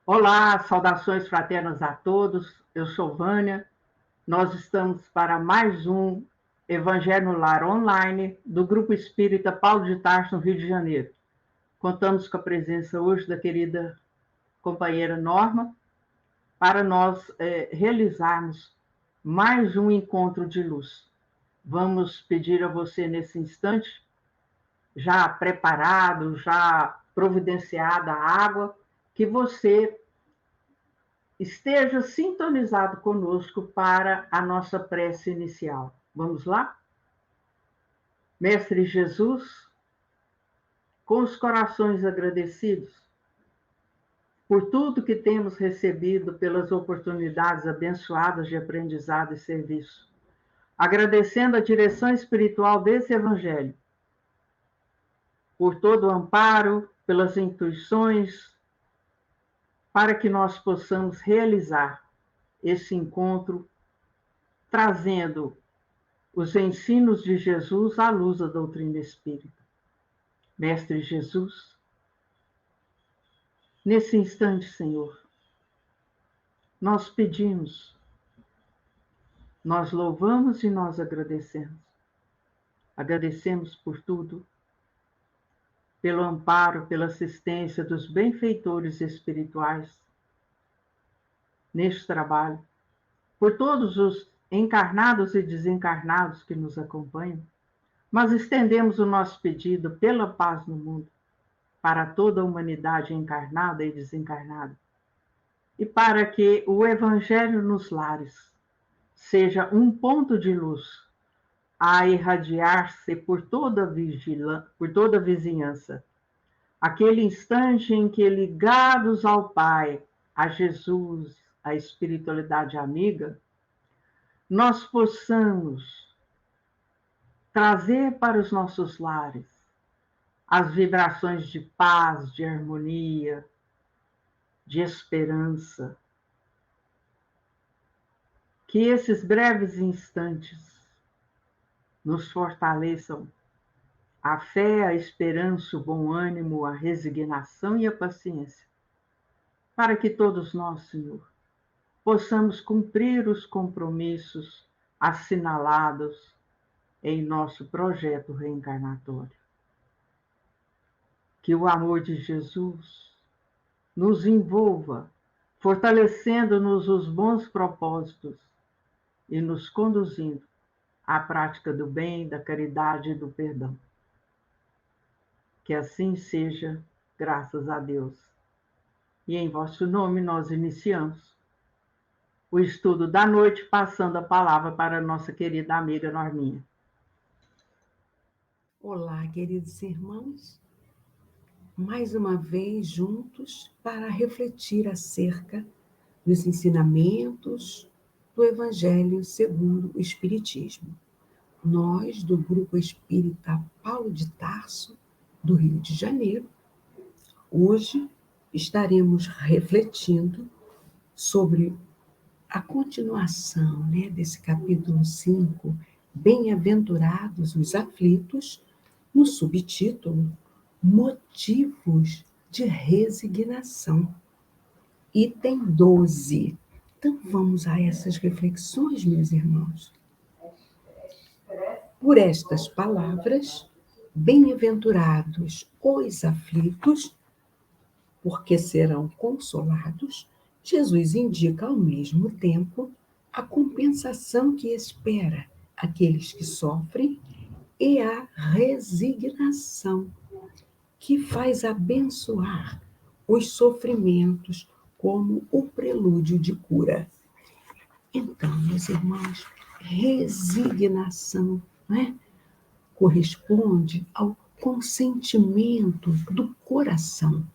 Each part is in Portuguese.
Olá, saudações fraternas a todos. Eu sou Vânia. Nós estamos para mais um Evangelho no Lar online do Grupo Espírita Paulo de Tarso, no Rio de Janeiro. Contamos com a presença hoje da querida companheira Norma para nós realizarmos mais um encontro de luz. Vamos pedir a você nesse instante, já preparado, já providenciada a água, que você esteja sintonizado conosco para a nossa prece inicial. Vamos lá? Mestre Jesus, com os corações agradecidos por tudo que temos recebido, pelas oportunidades abençoadas de aprendizado e serviço, agradecendo a direção espiritual desse Evangelho, por todo o amparo, pelas intuições, para que nós possamos realizar esse encontro, trazendo os ensinos de Jesus à luz da doutrina espírita. Mestre Jesus, nesse instante, Senhor, nós pedimos, nós louvamos e nós agradecemos. Agradecemos por tudo, pelo amparo, pela assistência dos benfeitores espirituais neste trabalho, por todos os encarnados e desencarnados que nos acompanham, mas estendemos o nosso pedido pela paz no mundo, para toda a humanidade encarnada e desencarnada, e para que o Evangelho nos lares seja um ponto de luz a irradiar-se por toda a vizinhança. Aquele instante em que, ligados ao Pai, a Jesus, a espiritualidade amiga, nós possamos trazer para os nossos lares as vibrações de paz, de harmonia, de esperança. Que esses breves instantes nos fortaleçam a fé, a esperança, o bom ânimo, a resignação e a paciência, para que todos nós, Senhor, possamos cumprir os compromissos assinalados em nosso projeto reencarnatório. Que o amor de Jesus nos envolva, fortalecendo-nos os bons propósitos e nos conduzindo à prática do bem, da caridade e do perdão. Que assim seja, graças a Deus. E em vosso nome nós iniciamos o estudo da noite, passando a palavra para a nossa querida amiga Norminha. Olá, queridos irmãos, mais uma vez juntos para refletir acerca dos ensinamentos do Evangelho segundo o Espiritismo. Nós, do Grupo Espírita Paulo de Tarso, do Rio de Janeiro, hoje estaremos refletindo sobre a continuação desse capítulo 5, Bem-aventurados os aflitos, no subtítulo Motivos de Resignação. Item 12. Então vamos a essas reflexões, meus irmãos. Por estas palavras, bem-aventurados os aflitos, porque serão consolados, Jesus indica ao mesmo tempo a compensação que espera aqueles que sofrem e a resignação que faz abençoar os sofrimentos como o prelúdio de cura. Então, meus irmãos, resignação, corresponde ao consentimento do coração.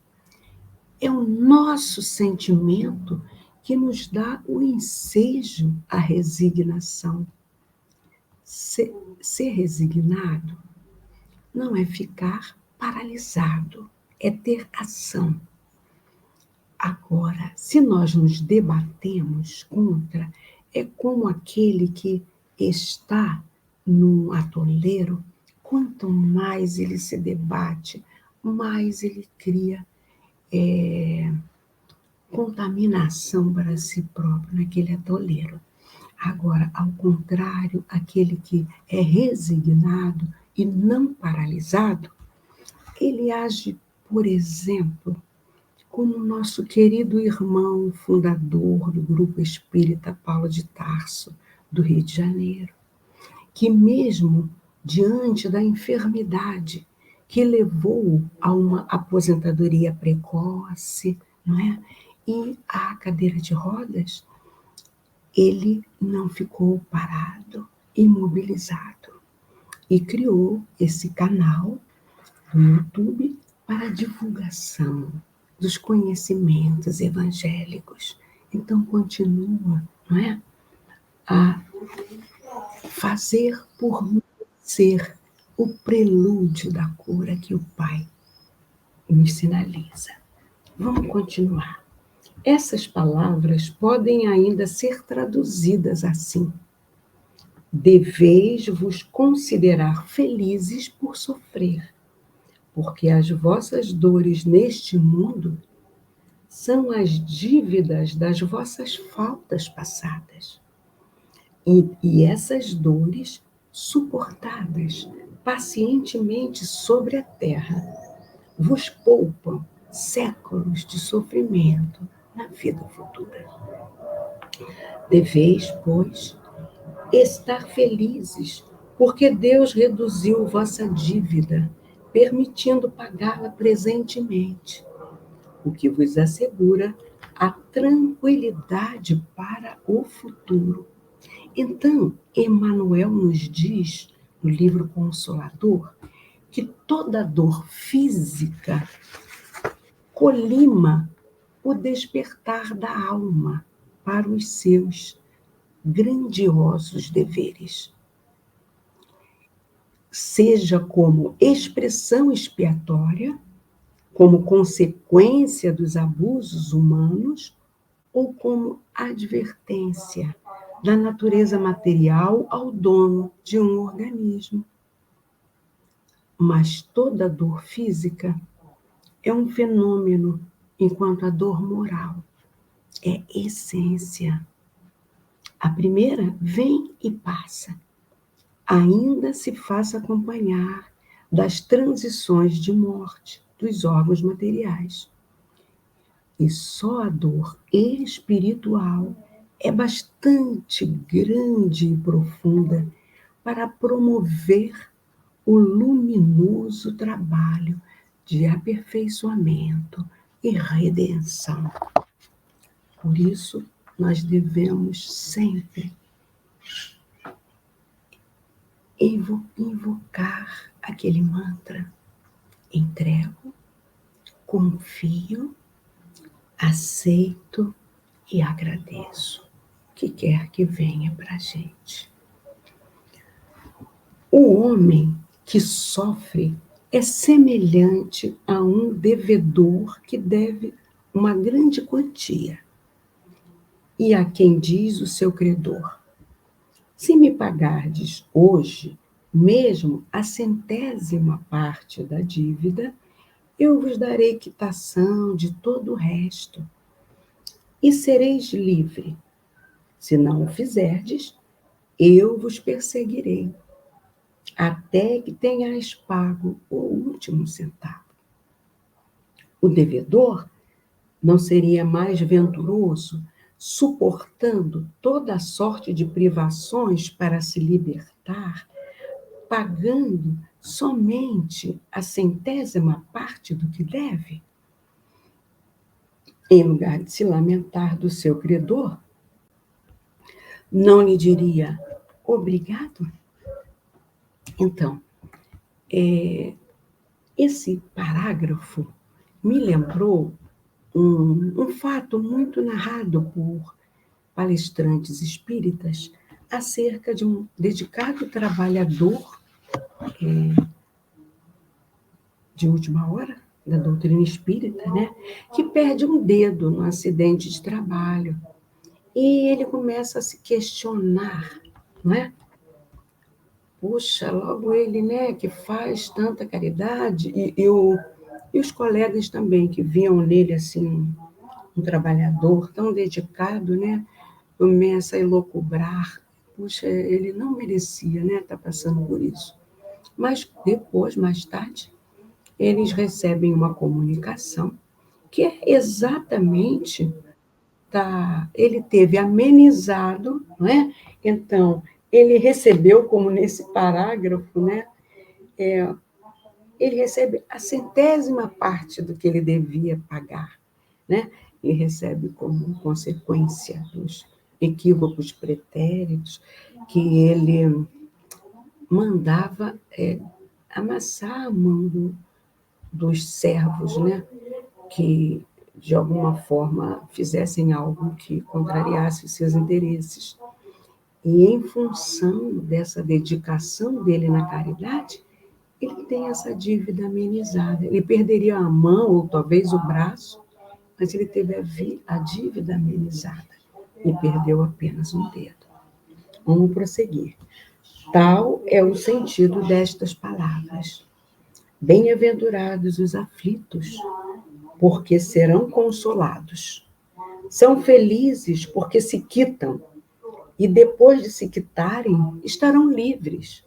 É o nosso sentimento que nos dá o ensejo à resignação. Ser resignado não é ficar paralisado, é ter ação. Agora, se nós nos debatemos contra, é como aquele que está num atoleiro, quanto mais ele se debate, mais ele cria contaminação para si próprio naquele atoleiro. Agora, ao contrário, aquele que é resignado e não paralisado, ele age, por exemplo, como o nosso querido irmão fundador do Grupo Espírita Paulo de Tarso, do Rio de Janeiro, que mesmo diante da enfermidade que levou a uma aposentadoria precoce, não é? E a cadeira de rodas, ele não ficou parado, imobilizado, e criou esse canal no YouTube para a divulgação dos conhecimentos evangélicos. Então, continua, não é? A fazer por ser o prelúdio da cura que o Pai nos sinaliza. Vamos continuar. Essas palavras podem ainda ser traduzidas assim: deveis vos considerar felizes por sofrer, porque as vossas dores neste mundo são as dívidas das vossas faltas passadas. E essas dores, suportadas pacientemente sobre a terra, vos poupam séculos de sofrimento na vida futura. Deveis, pois, estar felizes, porque Deus reduziu vossa dívida, permitindo pagá-la presentemente, o que vos assegura a tranquilidade para o futuro. Então, Emmanuel nos diz, no livro Consolador, que toda dor física colima o despertar da alma para os seus grandiosos deveres, seja como expressão expiatória, como consequência dos abusos humanos, ou como advertência da natureza material ao dono de um organismo. Mas toda dor física é um fenômeno, enquanto a dor moral é essência. A primeira vem e passa, ainda se faz acompanhar das transições de morte dos órgãos materiais. E só a dor espiritual é bastante grande e profunda para promover o luminoso trabalho de aperfeiçoamento e redenção. Por isso, nós devemos sempre invocar aquele mantra: entrego, confio, aceito e agradeço, o que quer que venha para a gente. O homem que sofre é semelhante a um devedor que deve uma grande quantia, e a quem diz o seu credor: se me pagardes hoje, mesmo a 100ª parte da dívida, eu vos darei quitação de todo o resto, e sereis livre. Se não o fizerdes, eu vos perseguirei, até que tenhais pago o último centavo. O devedor não seria mais venturoso, suportando toda a sorte de privações para se libertar, pagando somente a 100ª parte do que deve? Em lugar de se lamentar do seu credor, não lhe diria obrigado? Então, esse parágrafo me lembrou um fato muito narrado por palestrantes espíritas acerca de um dedicado trabalhador de última hora da doutrina espírita, né, que perde um dedo no acidente de trabalho. E ele começa a se questionar, não é? Puxa, logo ele, né, que faz tanta caridade, e os colegas também, que viam nele assim um trabalhador tão dedicado, né, começa a elocubrar. Puxa, ele não merecia, né, estar passando por isso. Mas depois, mais tarde, eles recebem uma comunicação que é exatamente, ele teve amenizado, não é? Então, ele recebeu, como nesse parágrafo, né, ele recebe a 100ª parte do que ele devia pagar, né? E recebe como consequência dos equívocos pretéritos que ele mandava amassar a mão dos servos, né? Que de alguma forma fizessem algo que contrariasse os seus interesses. E em função dessa dedicação dele na caridade, ele tem essa dívida amenizada. Ele perderia a mão ou talvez o braço, mas ele teve a dívida amenizada e perdeu apenas um dedo. Vamos prosseguir. Tal é o sentido destas palavras. Bem-aventurados os aflitos, porque serão consolados. São felizes porque se quitam, e depois de se quitarem, estarão livres.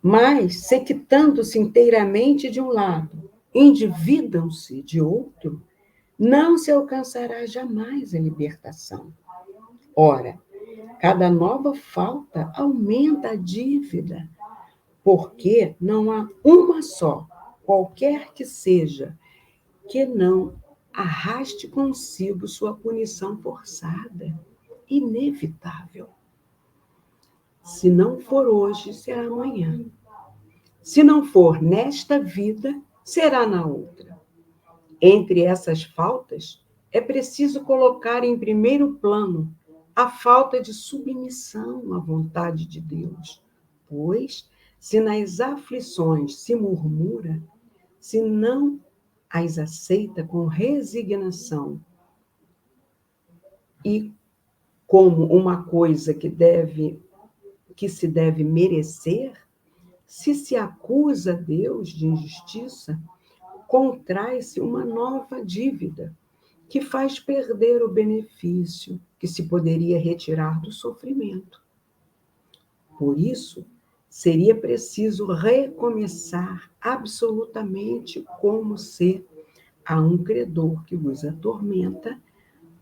Mas, se quitando-se inteiramente de um lado, endividam-se de outro, não se alcançará jamais a libertação. Ora, cada nova falta aumenta a dívida, porque não há uma só, qualquer que seja, que não arraste consigo sua punição forçada, inevitável. Se não for hoje, será amanhã. Se não for nesta vida, será na outra. Entre essas faltas, é preciso colocar em primeiro plano a falta de submissão à vontade de Deus, pois, se nas aflições se murmura, se não as aceita com resignação e como uma coisa que se deve merecer, se acusa Deus de injustiça, contrai-se uma nova dívida, que faz perder o benefício que se poderia retirar do sofrimento. Por isso, seria preciso recomeçar absolutamente como se a um credor que vos atormenta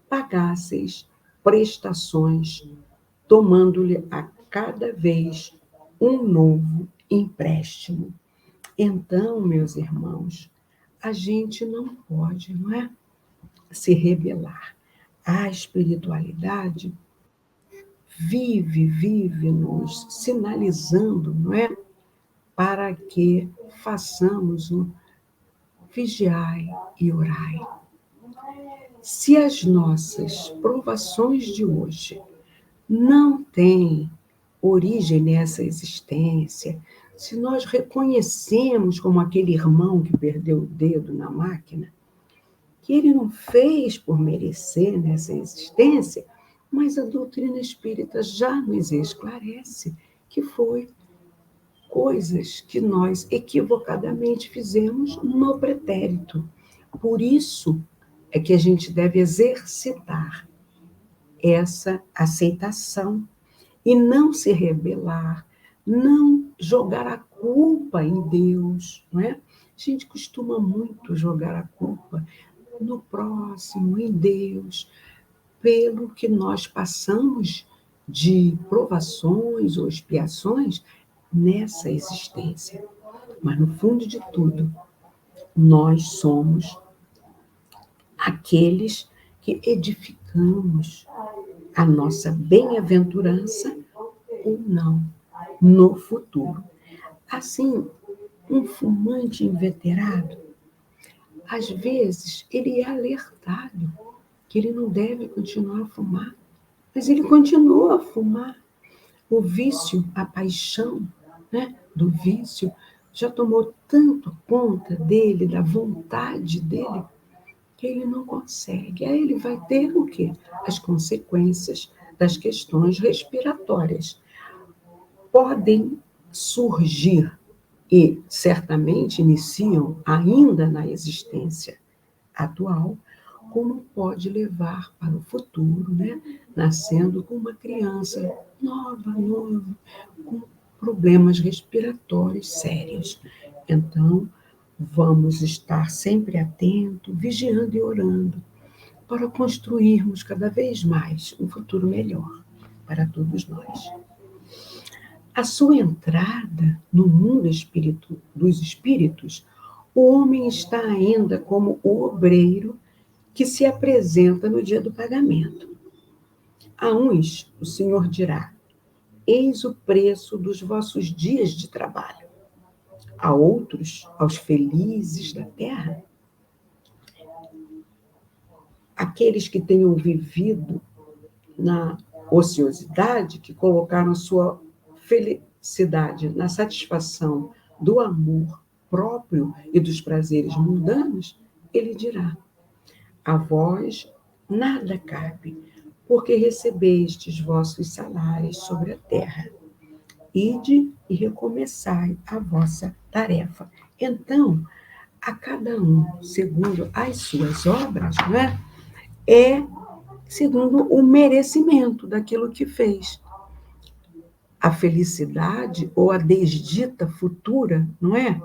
pagasseis prestações, tomando-lhe a cada vez um novo empréstimo. Então, meus irmãos, a gente não pode, não é, se rebelar. A espiritualidade vive nos sinalizando, não é, para que façamos um vigiai e orai. Se as nossas provações de hoje não têm origem nessa existência, se nós reconhecemos como aquele irmão que perdeu o dedo na máquina, que ele não fez por merecer nessa existência, mas a doutrina espírita já nos esclarece que foi coisas que nós equivocadamente fizemos no pretérito. Por isso é que a gente deve exercitar essa aceitação e não se rebelar, não jogar a culpa em Deus, não é? A gente costuma muito jogar a culpa no próximo, em Deus, pelo que nós passamos de provações ou expiações nessa existência. Mas, no fundo de tudo, nós somos aqueles que edificamos a nossa bem-aventurança ou não no futuro. Assim, um fumante inveterado, às vezes, ele é alertado que ele não deve continuar a fumar, mas ele continua a fumar. O vício, a paixão, né, do vício, já tomou tanto conta dele, da vontade dele, que ele não consegue. Aí ele vai ter o quê? As consequências das questões respiratórias. Podem surgir e certamente iniciam ainda na existência atual como pode levar para o futuro, né? Nascendo com uma criança nova, com problemas respiratórios sérios. Então, vamos estar sempre atentos, vigiando e orando, para construirmos cada vez mais um futuro melhor para todos nós. A sua entrada no mundo dos espíritos, o homem está ainda como o obreiro que se apresenta no dia do pagamento. A uns, o Senhor dirá: eis o preço dos vossos dias de trabalho. A outros, aos felizes da terra, aqueles que tenham vivido na ociosidade, que colocaram sua felicidade na satisfação do amor próprio e dos prazeres mundanos, ele dirá: a vós nada cabe, porque recebestes vossos salários sobre a terra. Ide e recomeçai a vossa tarefa. Então, a cada um, segundo as suas obras, né, é segundo o merecimento daquilo que fez. A felicidade ou a desdita futura, não é?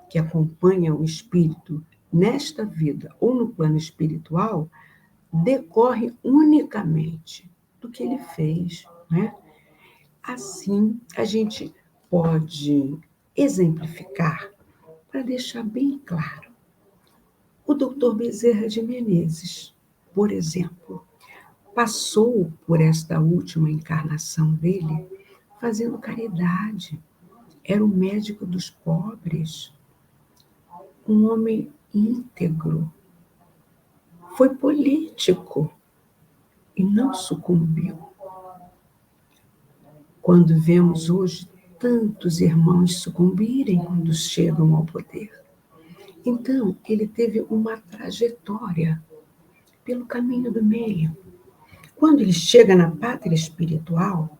Que acompanha o espírito nesta vida ou no plano espiritual, decorre unicamente do que ele fez, né? Assim, a gente pode exemplificar para deixar bem claro. O Dr. Bezerra de Menezes, por exemplo, passou por esta última encarnação dele fazendo caridade. Era o médico dos pobres, um homem íntegro. Foi político e não sucumbiu. Quando vemos hoje tantos irmãos sucumbirem quando chegam ao poder. Então, ele teve uma trajetória pelo caminho do meio. Quando ele chega na pátria espiritual,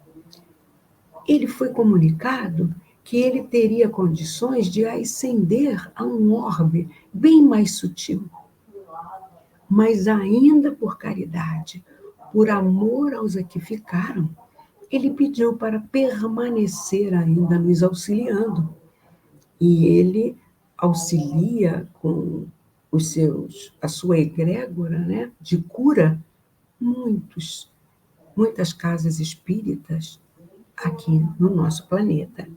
ele foi comunicado que ele teria condições de ascender a um orbe bem mais sutil. Mas ainda por caridade, por amor aos que ficaram, ele pediu para permanecer ainda nos auxiliando. E ele auxilia com a sua egrégora, né, de cura, muitas casas espíritas aqui no nosso planeta.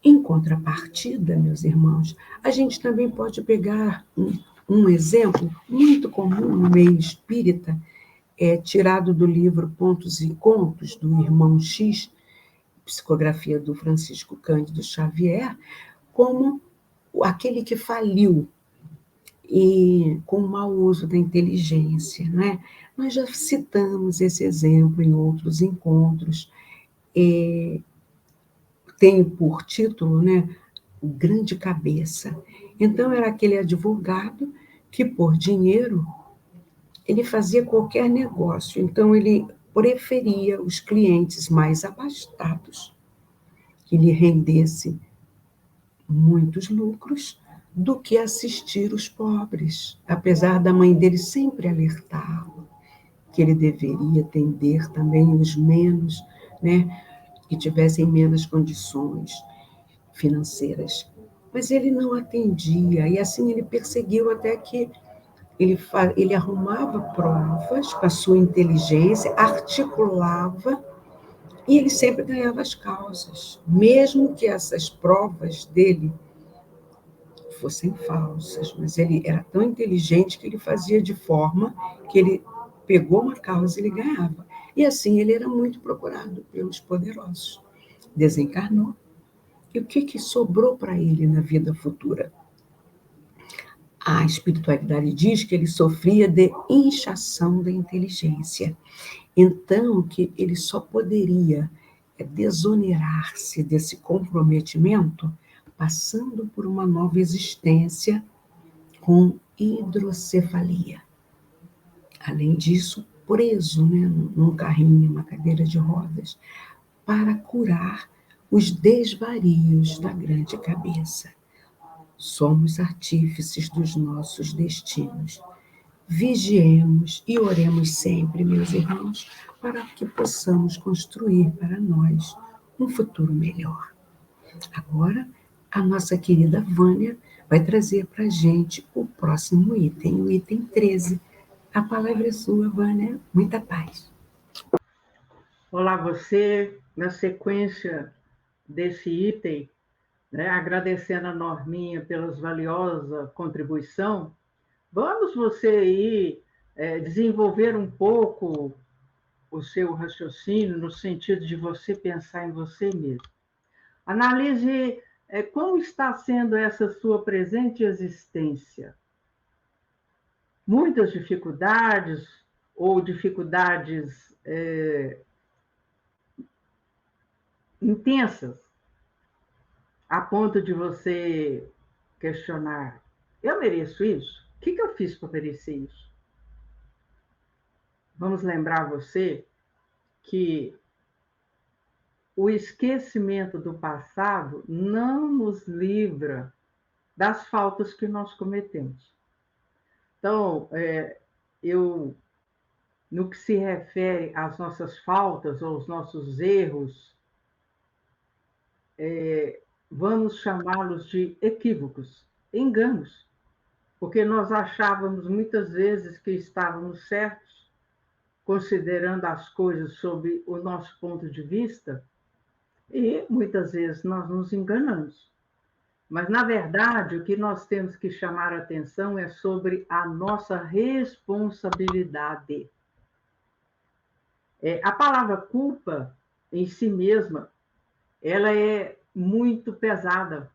Em contrapartida, meus irmãos, a gente também pode pegar um exemplo muito comum no meio espírita, tirado do livro Pontos e Contos, do Irmão X, psicografia do Francisco Cândido Xavier, como aquele que faliu e com o mau uso da inteligência, né? Nós já citamos esse exemplo em outros encontros. Tem por título, né, o Grande Cabeça. Então, era aquele advogado que, por dinheiro, ele fazia qualquer negócio. Então, ele preferia os clientes mais abastados, que lhe rendesse muitos lucros, do que assistir os pobres, apesar da mãe dele sempre alertá-lo que ele deveria atender também os menos, né, que tivessem menos condições financeiras. Mas ele não atendia, e assim ele perseguiu até que ele arrumava provas com a sua inteligência, articulava, e ele sempre ganhava as causas, mesmo que essas provas dele fossem falsas, mas ele era tão inteligente que ele fazia de forma que ele pegou uma causa e ele ganhava. E assim ele era muito procurado pelos poderosos. Desencarnou. E o que sobrou para ele na vida futura? A espiritualidade diz que ele sofria de inchação da inteligência. Então, que ele só poderia desonerar-se desse comprometimento passando por uma nova existência com hidrocefalia. Além disso, preso, né, num carrinho, uma cadeira de rodas, para curar os desvarios da grande cabeça. Somos artífices dos nossos destinos. vigiemos e oremos sempre, meus irmãos, para que possamos construir para nós um futuro melhor. Agora, a nossa querida Vânia vai trazer para a gente o próximo item, o item 13. A palavra é sua, Vânia. Muita paz. Olá, você. Na sequência desse item, né, agradecendo a Norminha pela valiosa contribuição, vamos você aí desenvolver um pouco o seu raciocínio no sentido de você pensar em você mesmo. Analise como está sendo essa sua presente existência. Muitas dificuldades ou dificuldades intensas, a ponto de você questionar: eu mereço isso? O que eu fiz para merecer isso? Vamos lembrar você que o esquecimento do passado não nos livra das faltas que nós cometemos. Então, no que se refere às nossas faltas ou aos nossos erros, vamos chamá-los de equívocos, enganos, porque nós achávamos muitas vezes que estávamos certos, considerando as coisas sob o nosso ponto de vista, e muitas vezes nós nos enganamos. Mas, na verdade, o que nós temos que chamar a atenção é sobre a nossa responsabilidade. A palavra culpa, em si mesma, ela é muito pesada.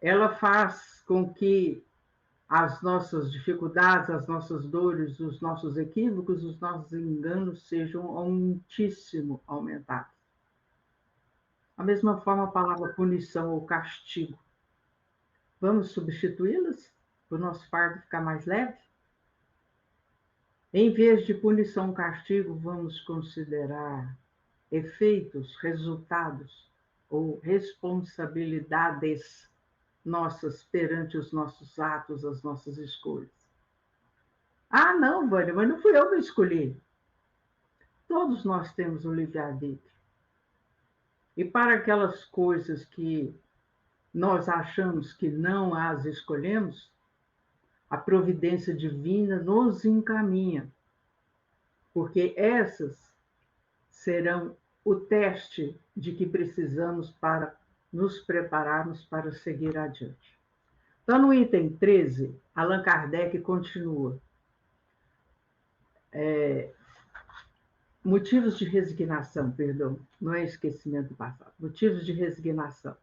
Ela faz com que as nossas dificuldades, as nossas dores, os nossos equívocos, os nossos enganos sejam muitíssimo aumentados. Da mesma forma, a palavra punição ou castigo. Vamos substituí-las para o nosso fardo ficar mais leve? Em vez de punição ou castigo, vamos considerar efeitos, resultados ou responsabilidades nossas perante os nossos atos, as nossas escolhas. Ah, não, Vânia, mas não fui eu que escolhi. Todos nós temos um livre-arbítrio. E para aquelas coisas que nós achamos que não as escolhemos, a providência divina nos encaminha, porque essas serão o teste de que precisamos para nos prepararmos para seguir adiante. Então, no item 13, Allan Kardec continua. Motivos de resignação, perdão, não é esquecimento do passado. Motivos de resignação.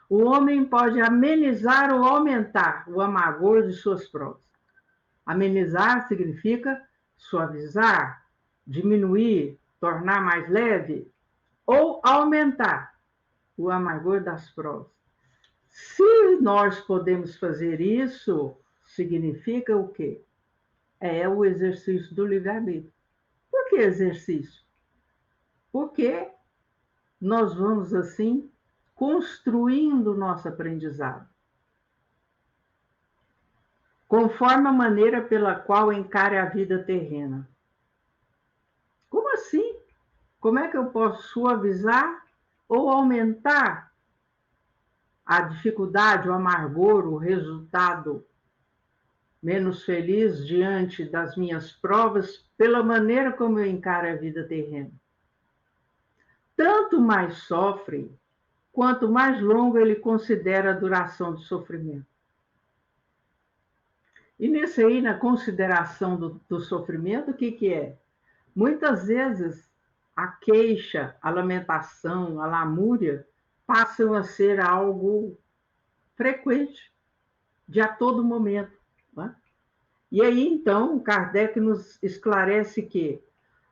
O homem pode amenizar ou aumentar o amargor de suas provas. Amenizar significa suavizar, diminuir, tornar mais leve ou aumentar o amargor das provas. Se nós podemos fazer isso, significa o quê? É o exercício do livre-arbítrio. Por que exercício? Porque nós vamos, assim, construindo o nosso aprendizado, conforme a maneira pela qual encare a vida terrena. Como assim? Como é que eu posso suavizar ou aumentar a dificuldade, o amargor, o resultado menos feliz diante das minhas provas, pela maneira como eu encaro a vida terrena? Tanto mais sofre, quanto mais longo ele considera a duração do sofrimento. E nesse aí, na consideração do sofrimento, o que é? Muitas vezes a queixa, a lamentação, a lamúria passam a ser algo frequente, de a todo momento. Né? E aí, então, Kardec nos esclarece que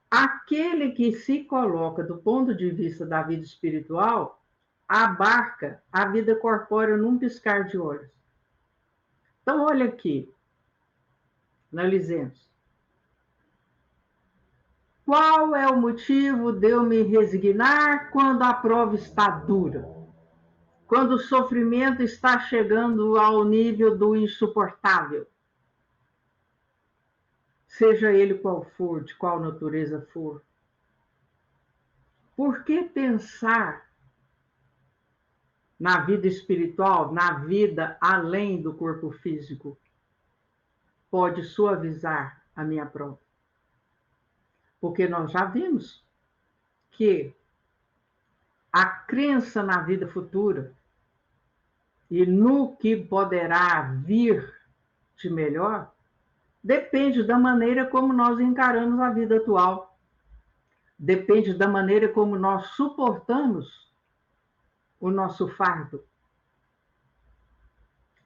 aquele que se coloca do ponto de vista da vida espiritual abarca a vida corpórea num piscar de olhos. Então, olha aqui, analisemos. Qual é o motivo de eu me resignar quando a prova está dura? Quando o sofrimento está chegando ao nível do insuportável? seja ele qual for, de qual natureza for. Por que pensar na vida espiritual, na vida além do corpo físico, pode suavizar a minha prova? Porque nós já vimos que a crença na vida futura e no que poderá vir de melhor depende da maneira como nós encaramos a vida atual. Depende da maneira como nós suportamos o nosso fardo.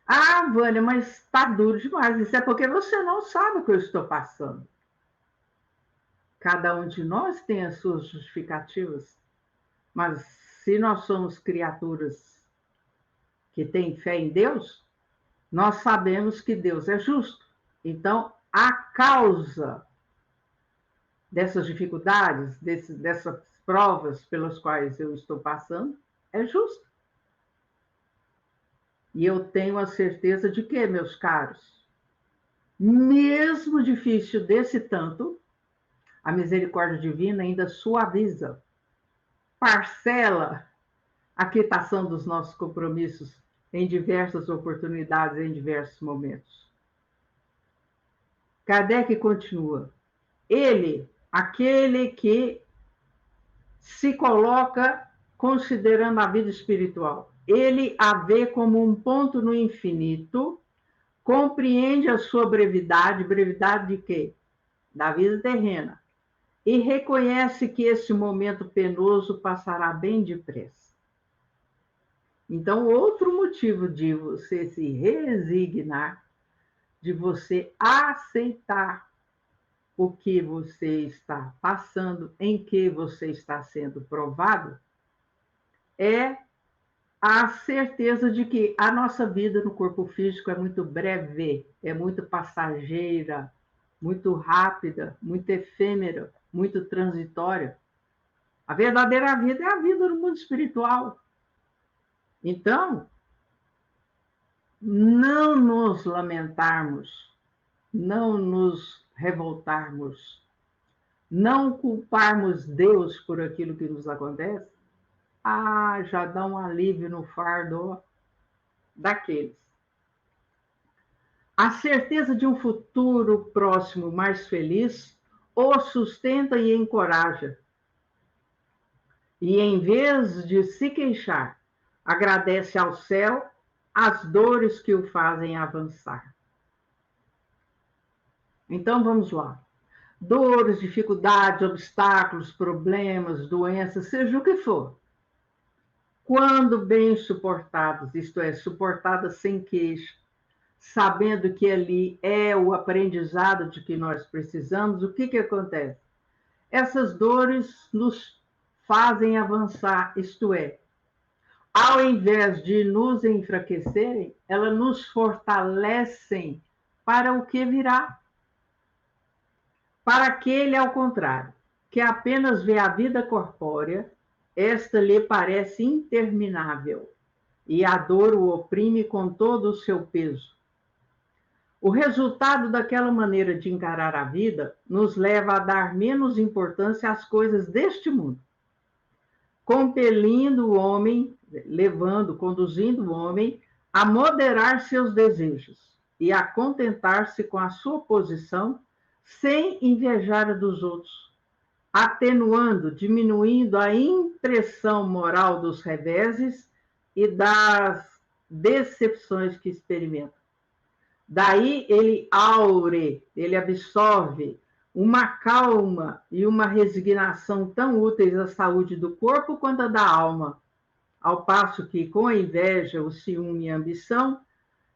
Ah, Vânia, mas está duro demais. Isso é porque você não sabe o que eu estou passando. Cada um de nós tem as suas justificativas, mas se nós somos criaturas que têm fé em Deus, nós sabemos que Deus é justo. Então, a causa dessas dificuldades, dessas provas pelas quais eu estou passando, é justa. E eu tenho a certeza de que, meus caros, mesmo difícil desse tanto, a misericórdia divina ainda suaviza, parcela a quitação dos nossos compromissos em diversas oportunidades, em diversos momentos. Kardec continua. Ele, aquele que se coloca considerando a vida espiritual, ele a vê como um ponto no infinito, compreende a sua brevidade, brevidade de quê? Da vida terrena, e reconhece que esse momento penoso passará bem depressa. Então, outro motivo de você se resignar, de você aceitar o que você está passando, em que você está sendo provado, é a certeza de que a nossa vida no corpo físico é muito breve, é muito passageira, muito rápida, muito efêmera, muito transitória. A verdadeira vida é a vida no mundo espiritual. Então, não nos lamentarmos, não nos revoltarmos, não culparmos Deus por aquilo que nos acontece, já dá um alívio no fardo daqueles. A certeza de um futuro próximo mais feliz o sustenta e encoraja. E em vez de se queixar, agradece ao céu as dores que o fazem avançar. Então vamos lá. Dores, dificuldades, obstáculos, problemas, doenças, seja o que for. Quando bem suportados, isto é, suportadas sem queixa, sabendo que ali é o aprendizado de que nós precisamos, o que acontece? Essas dores nos fazem avançar, isto é, ao invés de nos enfraquecerem, elas nos fortalecem para o que virá. Para aquele, ao contrário, que apenas vê a vida corpórea, esta lhe parece interminável, e a dor o oprime com todo o seu peso. O resultado daquela maneira de encarar a vida nos leva a dar menos importância às coisas deste mundo, compelindo o homem, conduzindo o homem a moderar seus desejos e a contentar-se com a sua posição sem invejar a dos outros, atenuando, diminuindo a impressão moral dos reveses e das decepções que experimenta. Daí ele ele absorve uma calma e uma resignação tão úteis à saúde do corpo quanto à da alma, ao passo que, com a inveja, o ciúme e a ambição,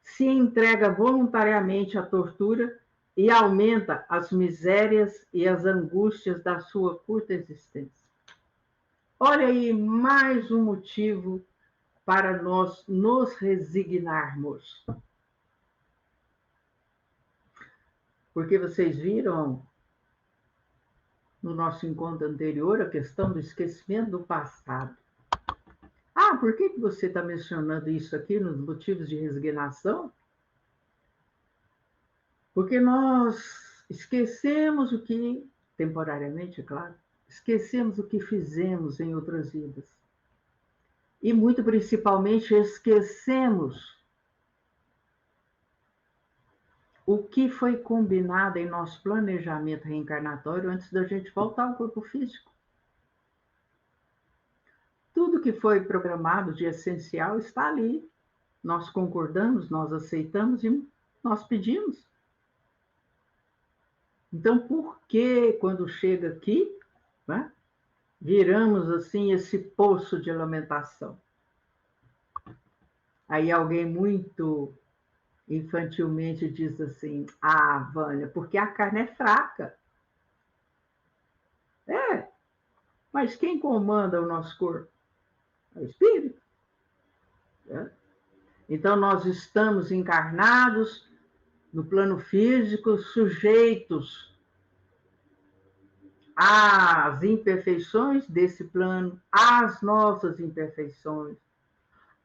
se entrega voluntariamente à tortura e aumenta as misérias e as angústias da sua curta existência. Olha aí mais um motivo para nós nos resignarmos. Porque vocês viram no nosso encontro anterior a questão do esquecimento do passado. Por que você está mencionando isso aqui nos motivos de resignação? Porque nós Esquecemos o que, temporariamente, é claro, esquecemos o que fizemos em outras vidas. E, muito principalmente, esquecemos o que foi combinado em nosso planejamento reencarnatório antes da gente voltar ao corpo físico. Tudo que foi programado de essencial está ali. Nós concordamos, nós aceitamos e nós pedimos. Então, por que, quando chega aqui, né, viramos assim esse poço de lamentação? Aí alguém muito infantilmente diz assim: ah, Vânia, porque a carne é fraca. É, mas quem comanda o nosso corpo? É o espírito. Né? Então, nós estamos encarnados no plano físico, sujeitos às imperfeições desse plano, às nossas imperfeições,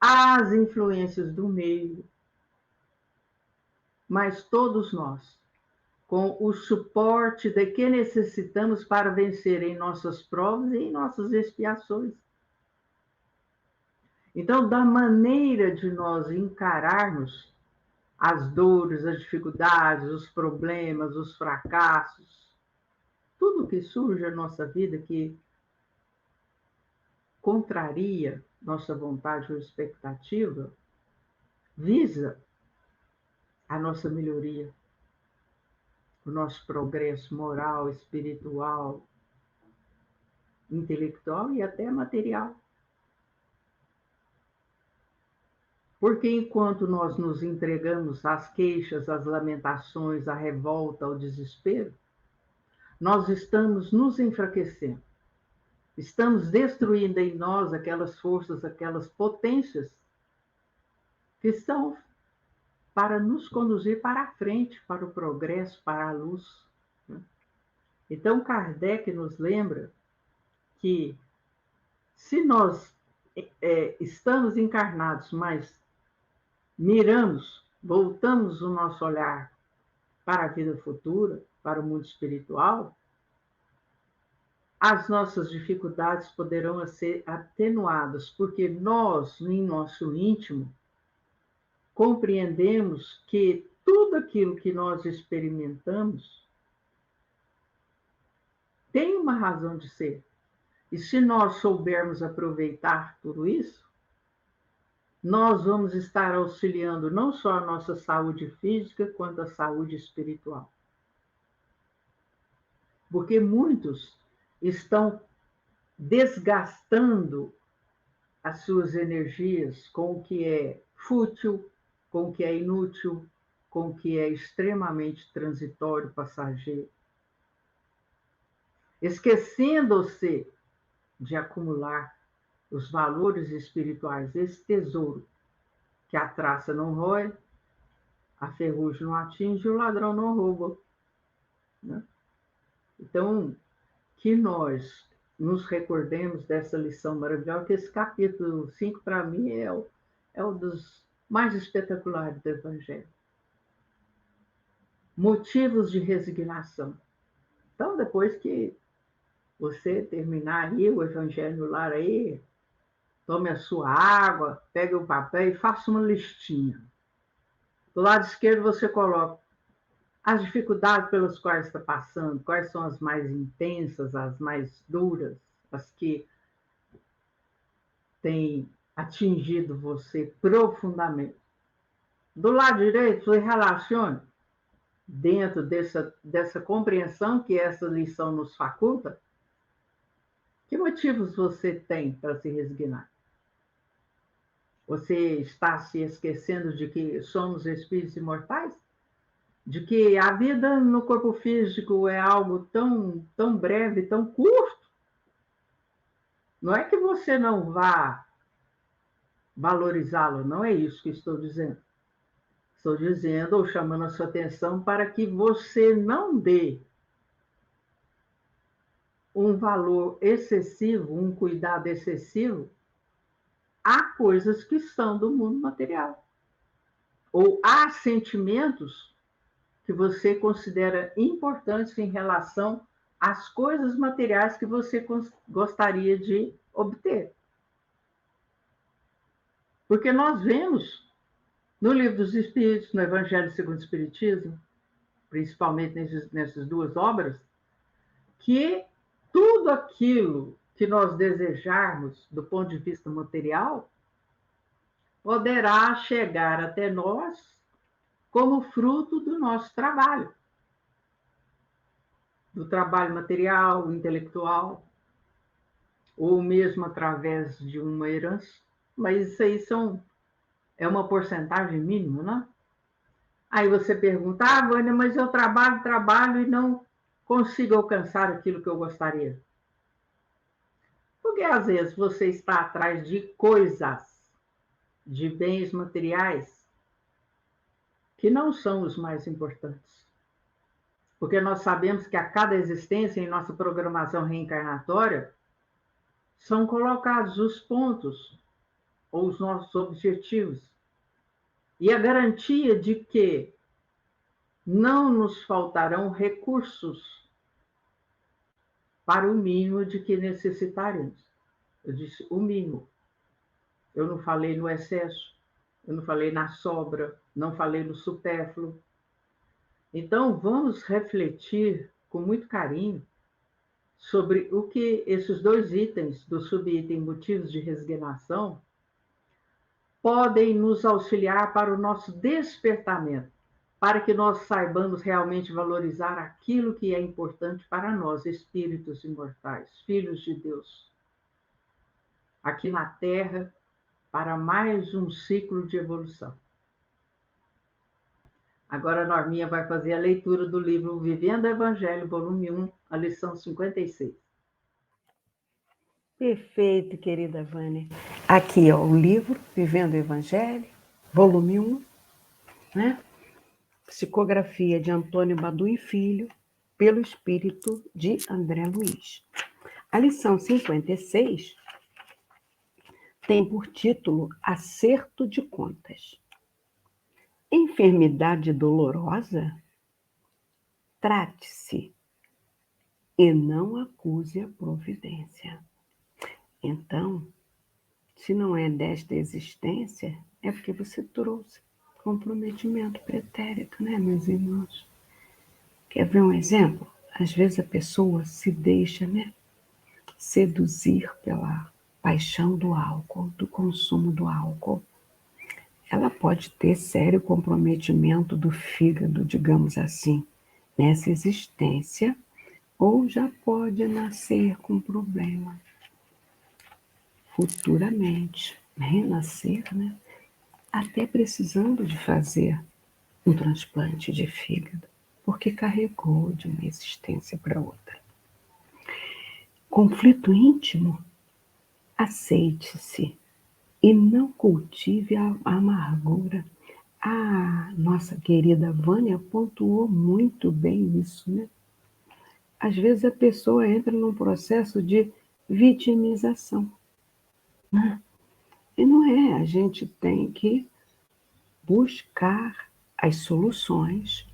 às influências do meio, mas todos nós, com o suporte de que necessitamos para vencer em nossas provas e em nossas expiações. Então, da maneira de nós encararmos as dores, as dificuldades, os problemas, os fracassos, tudo que surge na nossa vida que contraria nossa vontade ou expectativa, visa a nossa melhoria, o nosso progresso moral, espiritual, intelectual e até material. Porque enquanto nós nos entregamos às queixas, às lamentações, à revolta, ao desespero, nós estamos nos enfraquecendo. Estamos destruindo em nós aquelas forças, aquelas potências que estão para nos conduzir para a frente, para o progresso, para a luz. Então, Kardec nos lembra que se nós estamos encarnados, mas miramos, voltamos o nosso olhar para a vida futura, para o mundo espiritual, as nossas dificuldades poderão ser atenuadas, porque nós, em nosso íntimo, compreendemos que tudo aquilo que nós experimentamos tem uma razão de ser. E se nós soubermos aproveitar tudo isso, nós vamos estar auxiliando não só a nossa saúde física, quanto a saúde espiritual. Porque muitos estão desgastando as suas energias com o que é fútil, com o que é inútil, com o que é extremamente transitório, passageiro. Esquecendo-se de acumular os valores espirituais, esse tesouro que a traça não rói, a ferrugem não atinge e o ladrão não rouba. Né? Então, que nós nos recordemos dessa lição maravilhosa, que esse capítulo 5, para mim, é um dos mais espetaculares do Evangelho. Motivos de resignação. Então, depois que você terminar aí o Evangelho no Lar aí, tome a sua água, pegue o papel e faça uma listinha. Do lado esquerdo você coloca as dificuldades pelas quais está passando, quais são as mais intensas, as mais duras, as que têm atingido você profundamente. Do lado direito, você relacione, dentro dessa compreensão que essa lição nos faculta, que motivos você tem para se resignar? Você está se esquecendo de que somos espíritos imortais? De que a vida no corpo físico é algo tão breve, tão curto? Não é que você não vá valorizá-lo, não é isso que estou dizendo. Estou dizendo ou chamando a sua atenção para que você não dê um valor excessivo, um cuidado excessivo a coisas que são do mundo material. Ou a sentimentos que você considera importantes em relação às coisas materiais que você gostaria de obter. Porque nós vemos no Livro dos Espíritos, no Evangelho segundo o Espiritismo, principalmente nessas duas obras, que tudo aquilo que nós desejarmos do ponto de vista material poderá chegar até nós como fruto do nosso trabalho, do trabalho material, intelectual, ou mesmo através de uma herança, mas isso aí é uma porcentagem mínima, né? Aí você pergunta, Vânia, mas eu trabalho e não consigo alcançar aquilo que eu gostaria. Porque às vezes você está atrás de coisas, de bens materiais, que não são os mais importantes. Porque nós sabemos que a cada existência em nossa programação reencarnatória são colocados os pontos ou os nossos objetivos. E a garantia de que não nos faltarão recursos para o mínimo de que necessitaremos. Eu disse o mínimo. Eu não falei no excesso, eu não falei na sobra, não falei no supérfluo. Então, vamos refletir com muito carinho sobre o que esses dois itens do subitem motivos de resignação podem nos auxiliar para o nosso despertamento, para que nós saibamos realmente valorizar aquilo que é importante para nós, espíritos imortais, filhos de Deus, aqui na Terra, para mais um ciclo de evolução. Agora a Norminha vai fazer a leitura do livro Vivendo o Evangelho, volume 1, a lição 56. Perfeito, querida Vânia. Aqui, ó, o livro Vivendo o Evangelho, volume 1, né? Psicografia de Antônio Badui Filho, pelo espírito de André Luiz. A lição 56 tem por título Acerto de Contas. Enfermidade dolorosa? Trate-se e não acuse a providência. Então, se não é desta existência, é porque você trouxe comprometimento pretérito, né, meus irmãos? Quer ver um exemplo? Às vezes a pessoa se deixa, né, seduzir pela paixão do álcool, do consumo do álcool. Ela pode ter sério comprometimento do fígado, digamos assim, nessa existência, ou já pode nascer com problema futuramente, renascer, né? Até precisando de fazer um transplante de fígado, porque carregou de uma existência para outra. Conflito íntimo? Aceite-se e não cultive a amargura. A nossa querida Vânia pontuou muito bem isso, né? Às vezes a pessoa entra num processo de vitimização, né? E não é, a gente tem que buscar as soluções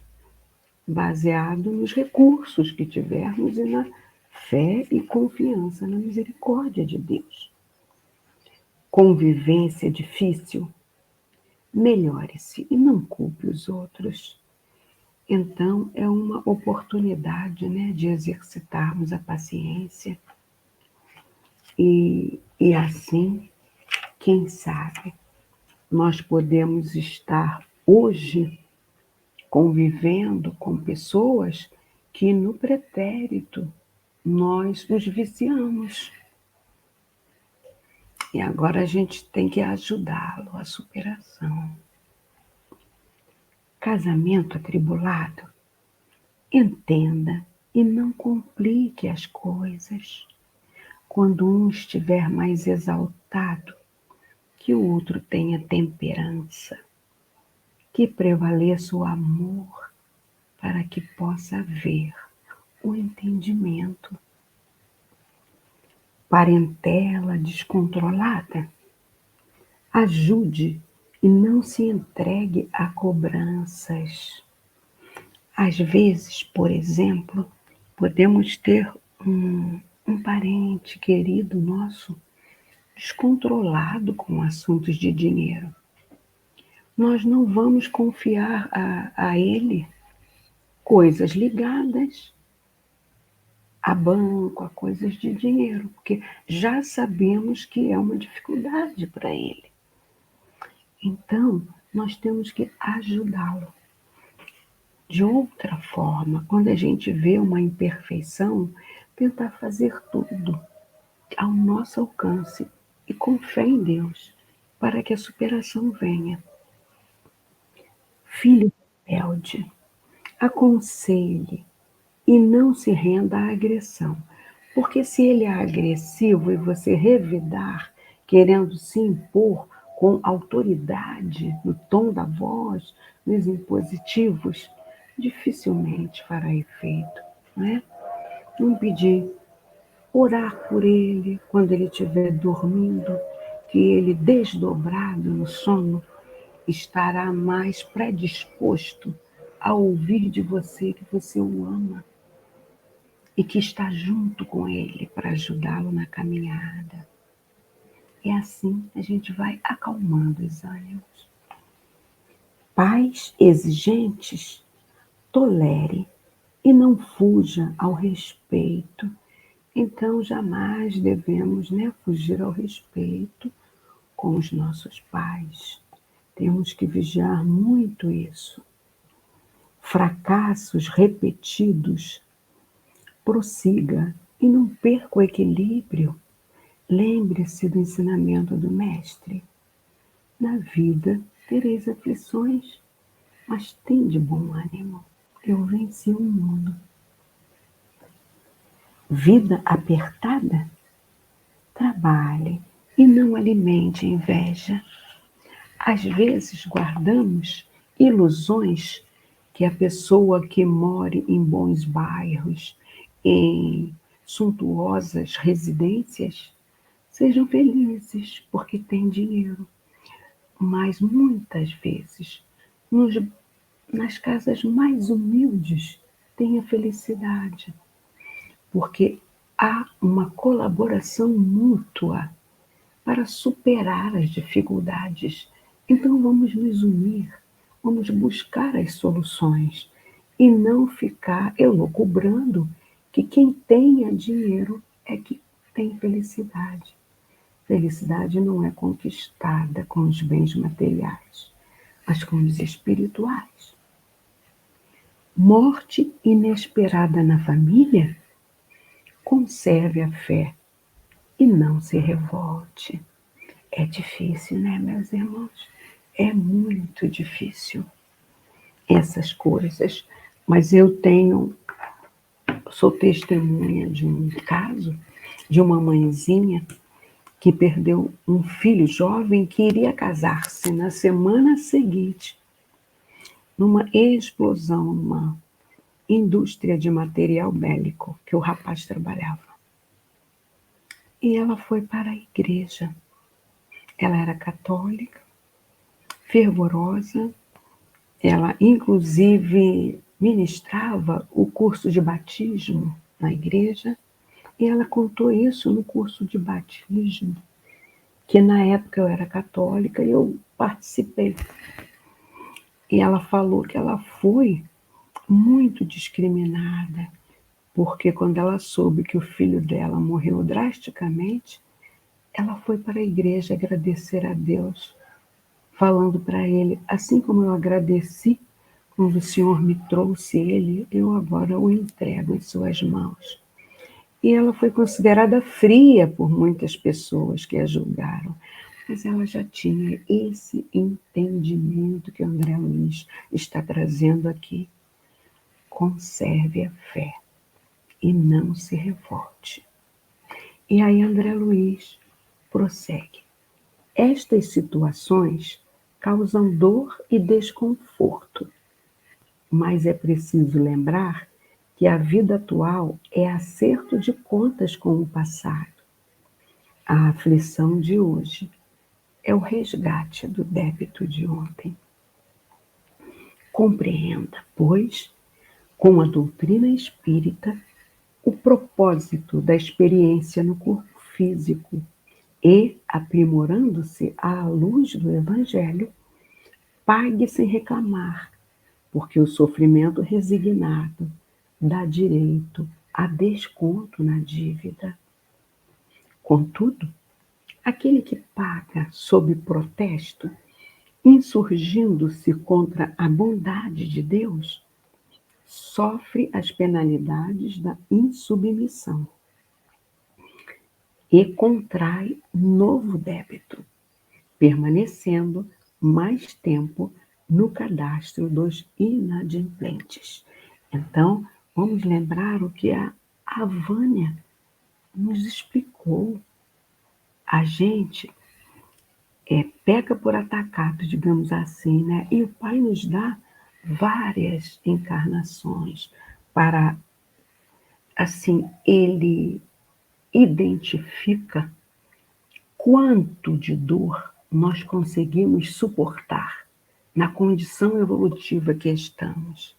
baseado nos recursos que tivermos e na fé e confiança na misericórdia de Deus. Convivência difícil? Melhore-se e não culpe os outros. Então, é uma oportunidade, né, de exercitarmos a paciência e assim, quem sabe, nós podemos estar hoje convivendo com pessoas que no pretérito nós os viciamos. E agora a gente tem que ajudá-lo à superação. Casamento atribulado? Entenda e não complique as coisas. Quando um estiver mais exaltado, que o outro tenha temperança, que prevaleça o amor, para que possa haver o entendimento. Parentela descontrolada? Ajude e não se entregue a cobranças. Às vezes, por exemplo, podemos ter um parente querido nosso descontrolado com assuntos de dinheiro. Nós não vamos confiar a ele coisas ligadas a banco, a coisas de dinheiro, porque já sabemos que é uma dificuldade para ele. Então, nós temos que ajudá-lo. De outra forma, quando a gente vê uma imperfeição, tentar fazer tudo ao nosso alcance e com fé em Deus, para que a superação venha. Filho rebelde, aconselhe e não se renda à agressão. Porque se ele é agressivo e você revidar, querendo se impor com autoridade, no tom da voz, nos impositivos, dificilmente fará efeito, não é? Não pedir, orar por ele quando ele estiver dormindo, que ele, desdobrado no sono, estará mais predisposto a ouvir de você que você o ama e que está junto com ele para ajudá-lo na caminhada. E assim a gente vai acalmando os ânimos. Pais exigentes, tolere e não fuja ao respeito. Então jamais devemos, fugir ao respeito com os nossos pais. Temos que vigiar muito isso. Fracassos repetidos, prossiga e não perca o equilíbrio. Lembre-se do ensinamento do Mestre. Na vida tereis aflições, mas tende bom ânimo. Eu venci o mundo. Vida apertada? Trabalhe e não alimente inveja. Às vezes guardamos ilusões que a pessoa que more em bons bairros, em suntuosas residências, sejam felizes porque têm dinheiro. Mas muitas vezes, nas casas mais humildes, tem a felicidade, porque há uma colaboração mútua para superar as dificuldades. Então vamos nos unir, vamos buscar as soluções e não ficar elucubrando que quem tenha dinheiro é que tem felicidade. Felicidade não é conquistada com os bens materiais, mas com os espirituais. Morte inesperada na família? Conserve a fé e não se revolte. É difícil, né, meus irmãos? É muito difícil essas coisas. Mas eu sou testemunha de um caso de uma mãezinha que perdeu um filho jovem que iria casar-se na semana seguinte, numa explosão, numa indústria de material bélico que o rapaz trabalhava. E ela foi para a igreja. Ela era católica, fervorosa, ela inclusive ministrava o curso de batismo na igreja, e ela contou isso no curso de batismo, que na época eu era católica e eu participei. E ela falou que ela foi muito discriminada, porque quando ela soube que o filho dela morreu drasticamente, ela foi para a igreja agradecer a Deus, falando para ele, assim como eu agradeci quando o Senhor me trouxe ele, eu agora o entrego em suas mãos. E ela foi considerada fria por muitas pessoas que a julgaram, mas ela já tinha esse entendimento que André Luiz está trazendo aqui. Conserve a fé e não se revolte. E aí André Luiz prossegue. Estas situações causam dor e desconforto, mas é preciso lembrar que a vida atual é acerto de contas com o passado. A aflição de hoje é o resgate do débito de ontem. Compreenda, pois, com a doutrina espírita, o propósito da experiência no corpo físico e, aprimorando-se à luz do Evangelho, pague sem reclamar, porque o sofrimento resignado dá direito a desconto na dívida. Contudo, aquele que paga sob protesto, insurgindo-se contra a bondade de Deus, sofre as penalidades da insubmissão e contrai novo débito, permanecendo mais tempo no cadastro dos inadimplentes. Então, vamos lembrar o que a Vânia nos explicou. A gente peca por atacado, digamos assim, né? E o Pai nos dá várias encarnações para, assim, Ele identifica quanto de dor nós conseguimos suportar na condição evolutiva que estamos.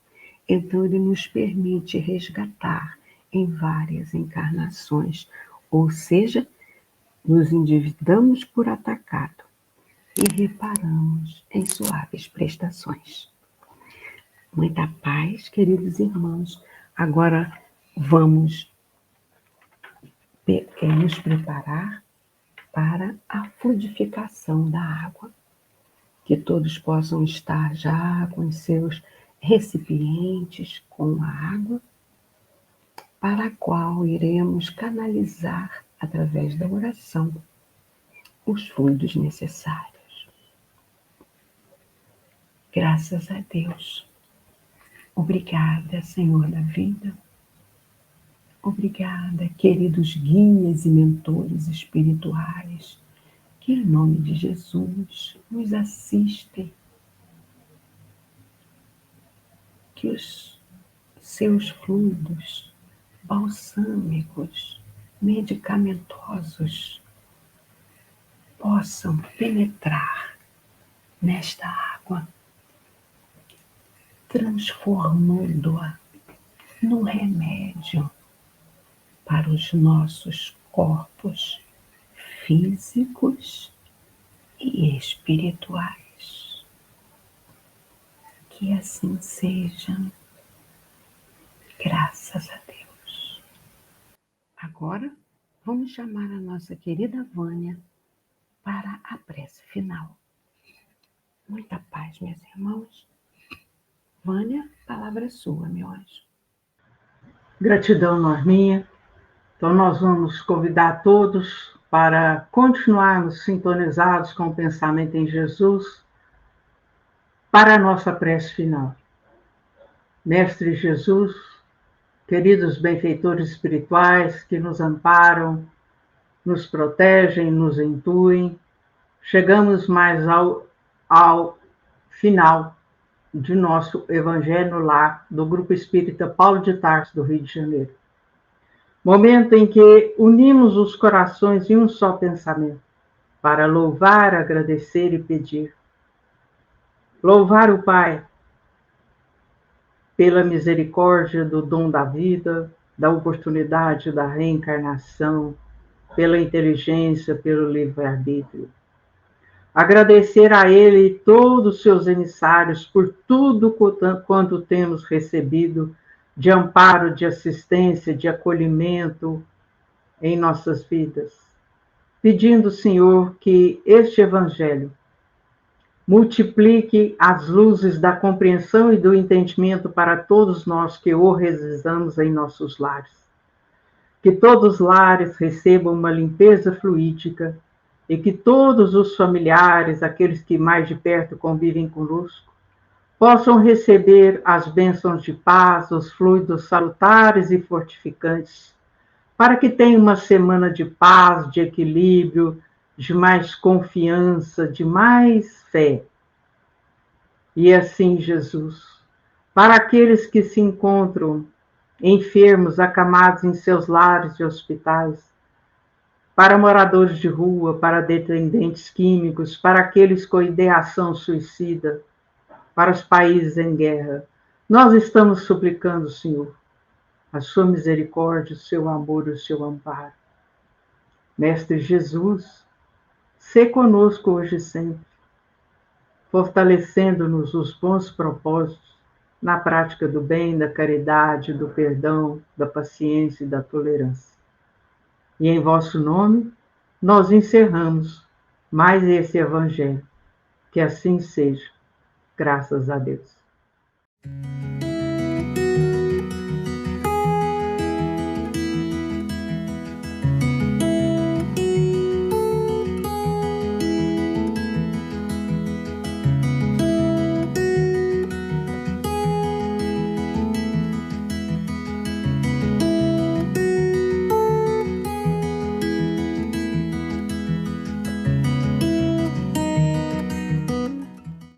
Então, Ele nos permite resgatar em várias encarnações, ou seja, nos endividamos por atacado e reparamos em suaves prestações. Muita paz, queridos irmãos. Agora vamos nos preparar para a fluidificação da água. Que todos possam estar já com os seus recipientes com a água, para a qual iremos canalizar, através da oração, os fluidos necessários. Graças a Deus. Obrigada, Senhor da vida. Obrigada, queridos guias e mentores espirituais, que em nome de Jesus nos assistem. Que os seus fluidos balsâmicos, medicamentosos, possam penetrar nesta água, transformando-a no remédio para os nossos corpos físicos e espirituais. Que assim seja, graças a Deus. Agora, vamos chamar a nossa querida Vânia para a prece final. Muita paz, meus irmãos. Vânia, a palavra é sua, meu anjo. Gratidão, Norminha. Então, nós vamos convidar todos para continuarmos sintonizados com o pensamento em Jesus para a nossa prece final. Mestre Jesus, queridos benfeitores espirituais que nos amparam, nos protegem, nos intuem, chegamos mais ao final de nosso Evangelho no Lar, do Grupo Espírita Paulo de Tarso, do Rio de Janeiro. Momento em que unimos os corações em um só pensamento, para louvar, agradecer e pedir. Louvar o Pai pela misericórdia do dom da vida, da oportunidade da reencarnação, pela inteligência, pelo livre-arbítrio. Agradecer a Ele e todos os seus emissários por tudo quanto temos recebido de amparo, de assistência, de acolhimento em nossas vidas. Pedindo, Senhor, que este Evangelho multiplique as luzes da compreensão e do entendimento para todos nós que o realizamos em nossos lares. Que todos os lares recebam uma limpeza fluídica e que todos os familiares, aqueles que mais de perto convivem conosco, possam receber as bênçãos de paz, os fluidos salutares e fortificantes, para que tenham uma semana de paz, de equilíbrio, de mais confiança, de mais fé. E assim, Jesus, para aqueles que se encontram enfermos, acamados em seus lares e hospitais, para moradores de rua, para dependentes químicos, para aqueles com ideação suicida, para os países em guerra, Nós estamos suplicando, Senhor, a sua misericórdia, o seu amor e o seu amparo. Mestre Jesus, sê conosco hoje e sempre, fortalecendo-nos os bons propósitos na prática do bem, da caridade, do perdão, da paciência e da tolerância. E em vosso nome, nós encerramos mais esse Evangelho. Que assim seja, graças a Deus.